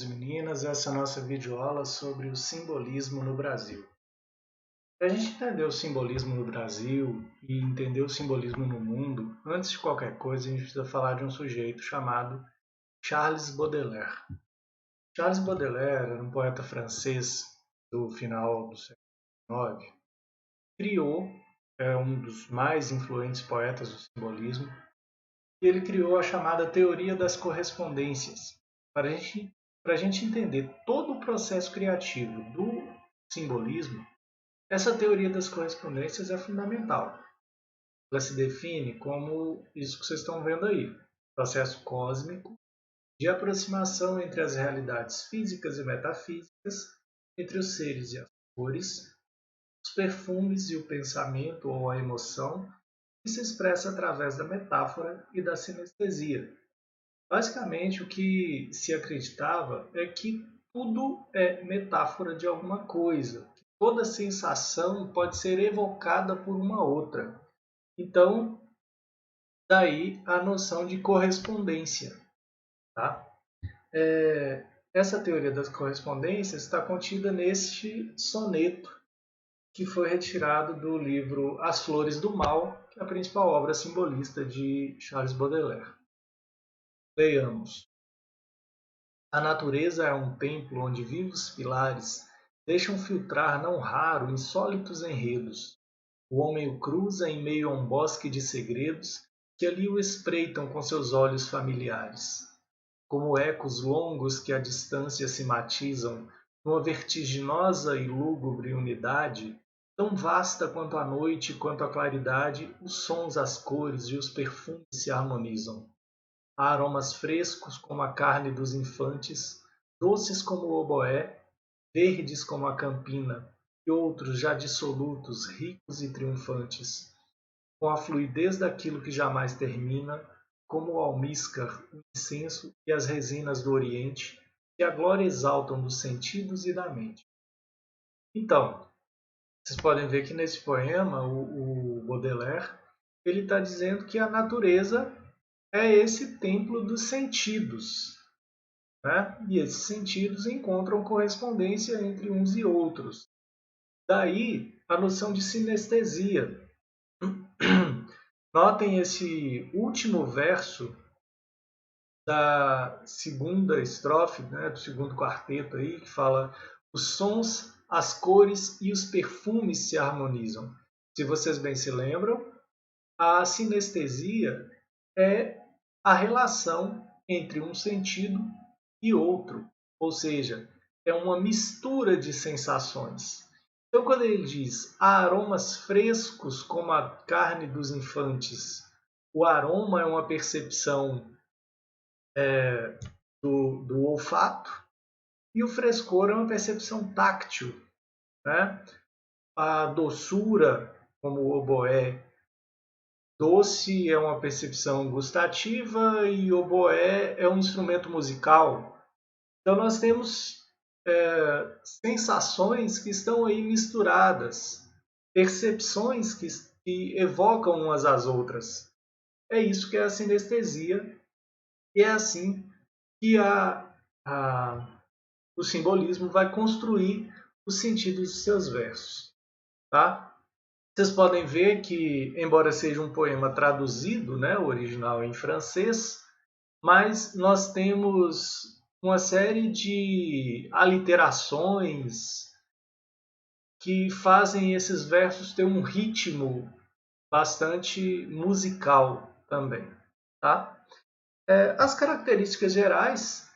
Meninas, essa é a nossa videoaula sobre o simbolismo no Brasil. Para a gente entender o simbolismo no Brasil e entender o simbolismo no mundo, antes de qualquer coisa, a gente precisa falar de um sujeito chamado Charles Baudelaire. Charles Baudelaire era um poeta francês do final do século XIX. Criou, um dos mais influentes poetas do simbolismo, e ele criou a chamada teoria das correspondências. Para a gente entender todo o processo criativo do simbolismo, essa teoria das correspondências é fundamental. Ela se define como isso que vocês estão vendo aí, processo cósmico de aproximação entre as realidades físicas e metafísicas, entre os seres e as cores, os perfumes e o pensamento ou a emoção, que se expressa através da metáfora e da sinestesia. Basicamente, o que se acreditava é que tudo é metáfora de alguma coisa. Toda sensação pode ser evocada por uma outra. Então, daí a noção de correspondência. Tá? Essa teoria das correspondências está contida neste soneto, que foi retirado do livro As Flores do Mal, que é a principal obra simbolista de Charles Baudelaire. Leiamos. A natureza é um templo onde vivos pilares deixam filtrar não raro insólitos enredos. O homem o cruza em meio a um bosque de segredos que ali o espreitam com seus olhos familiares. Como ecos longos que à distância se matizam numa vertiginosa e lúgubre unidade, tão vasta quanto a noite quanto a claridade, os sons, as cores e os perfumes se harmonizam. Há aromas frescos como a carne dos infantes, doces como o oboé, verdes como a campina, e outros já dissolutos, ricos e triunfantes, com a fluidez daquilo que jamais termina, como o almíscar, o incenso e as resinas do Oriente, que a glória exaltam dos sentidos e da mente. Então, vocês podem ver que nesse poema, o Baudelaire, ele está dizendo que a natureza é esse templo dos sentidos, né? E esses sentidos encontram correspondência entre uns e outros. Daí a noção de sinestesia. Notem esse último verso da segunda estrofe, né, do segundo quarteto aí, que fala: os sons, as cores e os perfumes se harmonizam. Se vocês bem se lembram, a sinestesia é a relação entre um sentido e outro, ou seja, é uma mistura de sensações. Então, quando ele diz há aromas frescos como a carne dos infantes, o aroma é uma percepção do olfato e o frescor é uma percepção táctil, né? A doçura, como o oboé, doce é uma percepção gustativa e oboé é um instrumento musical. Então nós temos sensações que estão aí misturadas, percepções que evocam umas às outras. É isso que é a sinestesia e é assim que o simbolismo vai construir os sentidos de seus versos. Tá? Vocês podem ver que, embora seja um poema traduzido, né, o original em francês, mas nós temos uma série de aliterações que fazem esses versos ter um ritmo bastante musical também. Tá? As características gerais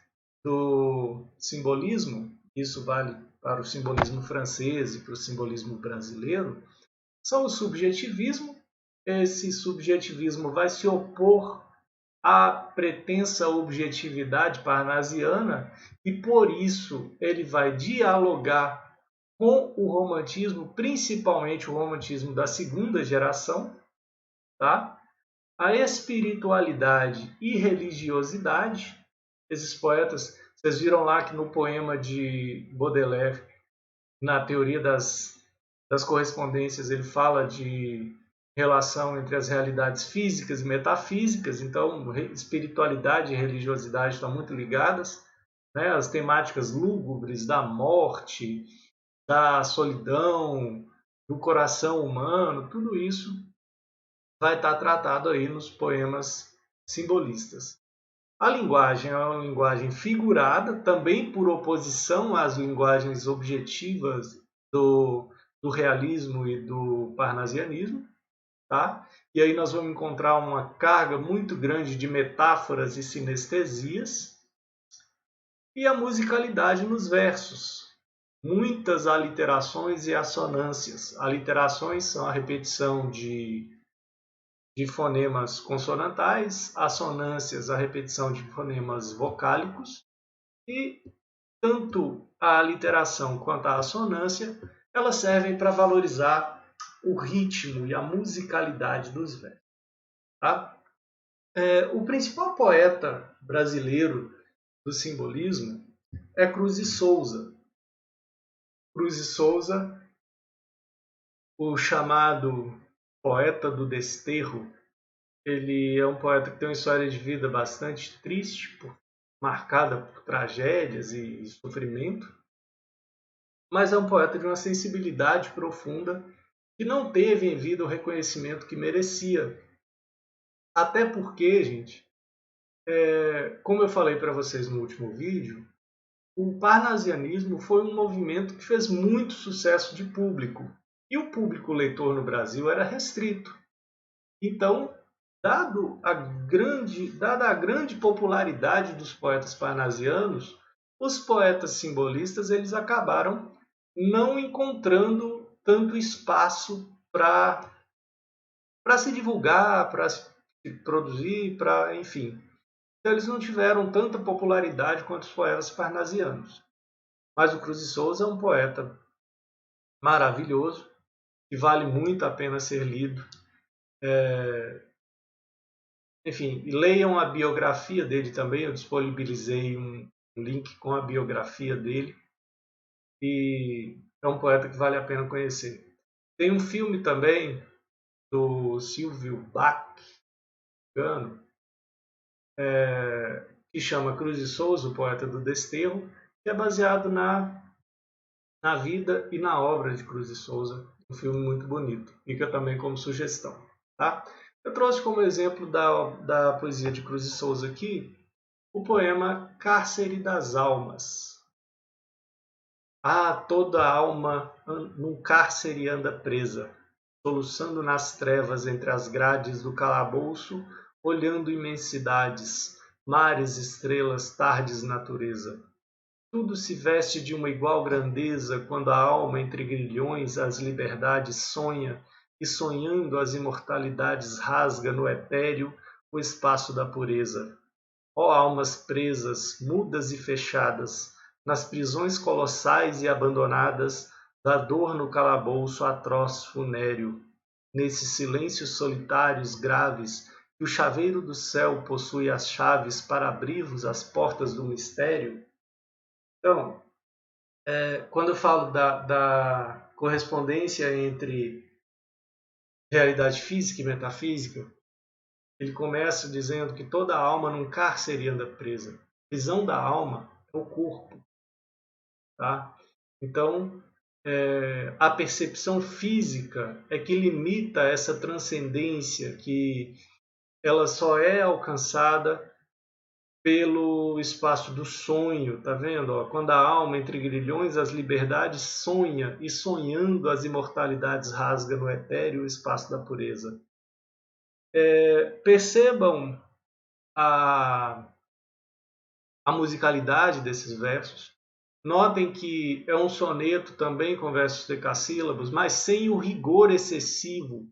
do simbolismo, isso vale para o simbolismo francês e para o simbolismo brasileiro, são o subjetivismo. Esse subjetivismo vai se opor à pretensa objetividade parnasiana e, por isso, ele vai dialogar com o romantismo, principalmente o romantismo da segunda geração, tá? A espiritualidade e religiosidade. Esses poetas, vocês viram lá que no poema de Baudelaire, na teoria das correspondências, ele fala de relação entre as realidades físicas e metafísicas, então espiritualidade e religiosidade estão muito ligadas. né? As temáticas lúgubres da morte, da solidão, do coração humano, tudo isso vai estar tratado aí nos poemas simbolistas. A linguagem é uma linguagem figurada, também por oposição às linguagens objetivas do realismo e do parnasianismo. Tá? E aí nós vamos encontrar uma carga muito grande de metáforas e sinestesias. E a musicalidade nos versos. Muitas aliterações e assonâncias. Aliterações são a repetição de fonemas consonantais, assonâncias, a repetição de fonemas vocálicos, e tanto a aliteração quanto a assonância, elas servem para valorizar o ritmo e a musicalidade dos versos. Tá? O principal poeta brasileiro do simbolismo é Cruz de Souza. Cruz de Souza, o chamado poeta do desterro, ele é um poeta que tem uma história de vida bastante triste, marcada por tragédias e sofrimento, mas é um poeta de uma sensibilidade profunda que não teve em vida o reconhecimento que merecia. Até porque, gente, como eu falei para vocês no último vídeo, o parnasianismo foi um movimento que fez muito sucesso de público. E o público leitor no Brasil era restrito. Então, dada a grande popularidade dos poetas parnasianos, os poetas simbolistas eles acabaram não encontrando tanto espaço para se divulgar, para se produzir, enfim. Então, eles não tiveram tanta popularidade quanto os poetas parnasianos. Mas o Cruz de Souza é um poeta maravilhoso, que vale muito a pena ser lido. Enfim, leiam a biografia dele também, eu disponibilizei um link com a biografia dele, e é um poeta que vale a pena conhecer. Tem um filme também do Silvio Bach, que chama Cruz de Souza, o poeta do desterro, que é baseado na vida e na obra de Cruz de Souza. Um filme muito bonito. Fica também como sugestão. Tá? Eu trouxe como exemplo da poesia de Cruz de Souza aqui o poema Cárcere das Almas. Toda alma num cárcere anda presa, soluçando nas trevas entre as grades do calabouço, olhando imensidades, mares, estrelas, tardes, natureza. Tudo se veste de uma igual grandeza quando a alma entre grilhões as liberdades sonha e sonhando as imortalidades rasga no etéreo o espaço da pureza. Ó almas presas, mudas e fechadas, nas prisões colossais e abandonadas da dor no calabouço atroz funéreo, nesses silêncios solitários graves que o chaveiro do céu possui as chaves para abrir-vos as portas do mistério. Então, quando eu falo da correspondência entre realidade física e metafísica, ele começa dizendo que toda alma num cárcere anda presa. A prisão da alma é o corpo. Tá? Então, a percepção física é que limita essa transcendência, que ela só é alcançada pelo espaço do sonho, tá vendo? Quando a alma entre grilhões as liberdades sonha, e sonhando as imortalidades rasga no etéreo o espaço da pureza. Percebam a musicalidade desses versos. Notem que é um soneto também com versos decassílabos, mas sem o rigor excessivo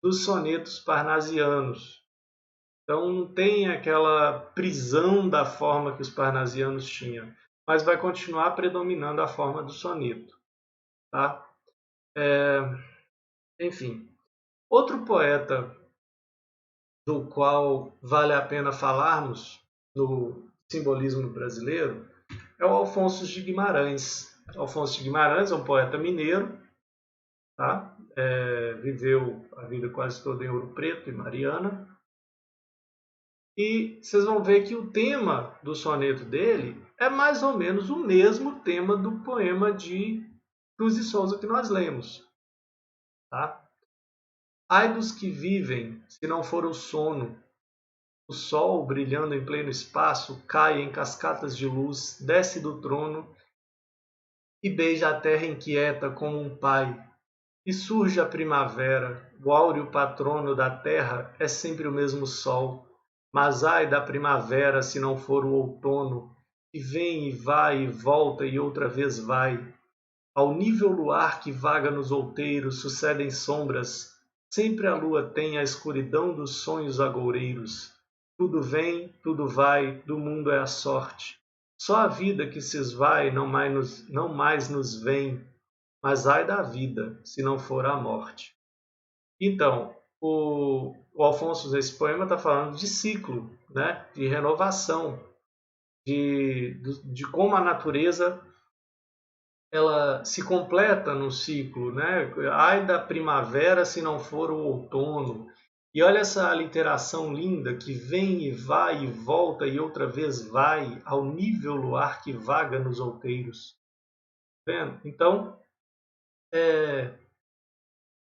dos sonetos parnasianos. Então não tem aquela prisão da forma que os parnasianos tinham, mas vai continuar predominando a forma do soneto. Tá? Enfim, outro poeta do qual vale a pena falarmos no simbolismo brasileiro é o Alfonso de Guimarães. Alfonso de Guimarães é um poeta mineiro, tá? Viveu a vida quase toda em Ouro Preto e Mariana. E vocês vão ver que o tema do soneto dele é mais ou menos o mesmo tema do poema de Cruz de Souza que nós lemos. Tá? Ai dos que vivem, se não for o sono, o sol, brilhando em pleno espaço, cai em cascatas de luz, desce do trono e beija a terra inquieta como um pai. E surge a primavera, o áureo patrono da terra é sempre o mesmo sol. Mas ai da primavera se não for o outono, que vem e vai e volta e outra vez vai. Ao nível luar que vaga nos outeiros sucedem sombras, sempre a lua tem a escuridão dos sonhos agoureiros. Tudo vem, tudo vai, do mundo é a sorte. Só a vida que se esvai não mais nos vem, mas ai da vida, se não for a morte. Então, o Alfonso, nesse poema, está falando de ciclo, né? De renovação, de como a natureza ela se completa no ciclo, né? Ai da primavera se não for o outono. E olha essa literação linda que vem e vai e volta e outra vez vai ao nível luar que vaga nos outeiros. Tá vendo? Então,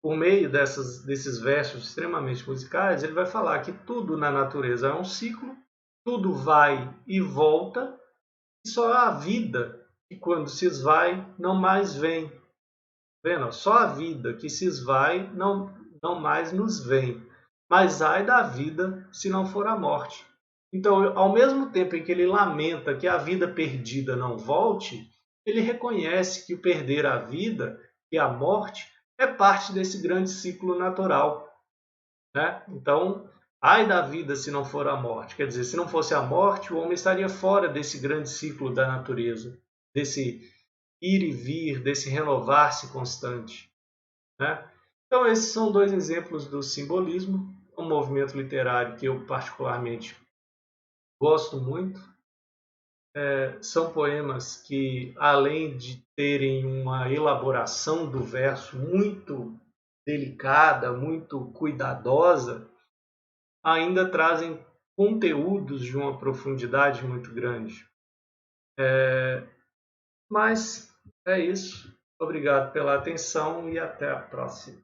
por meio desses versos extremamente musicais, ele vai falar que tudo na natureza é um ciclo, tudo vai e volta, e só a vida que quando se esvai não mais vem. Vendo? Só a vida que se esvai não mais nos vem. Mas ai da vida se não for a morte. Então, ao mesmo tempo em que ele lamenta que a vida perdida não volte, ele reconhece que o perder a vida e a morte é parte desse grande ciclo natural. Né? Então, ai da vida se não for a morte. Quer dizer, se não fosse a morte, o homem estaria fora desse grande ciclo da natureza, desse ir e vir, desse renovar-se constante. Né? Então, esses são dois exemplos do simbolismo, um movimento literário que eu particularmente gosto muito. São poemas que, além de terem uma elaboração do verso muito delicada, muito cuidadosa, ainda trazem conteúdos de uma profundidade muito grande. Mas é isso. Obrigado pela atenção e até a próxima.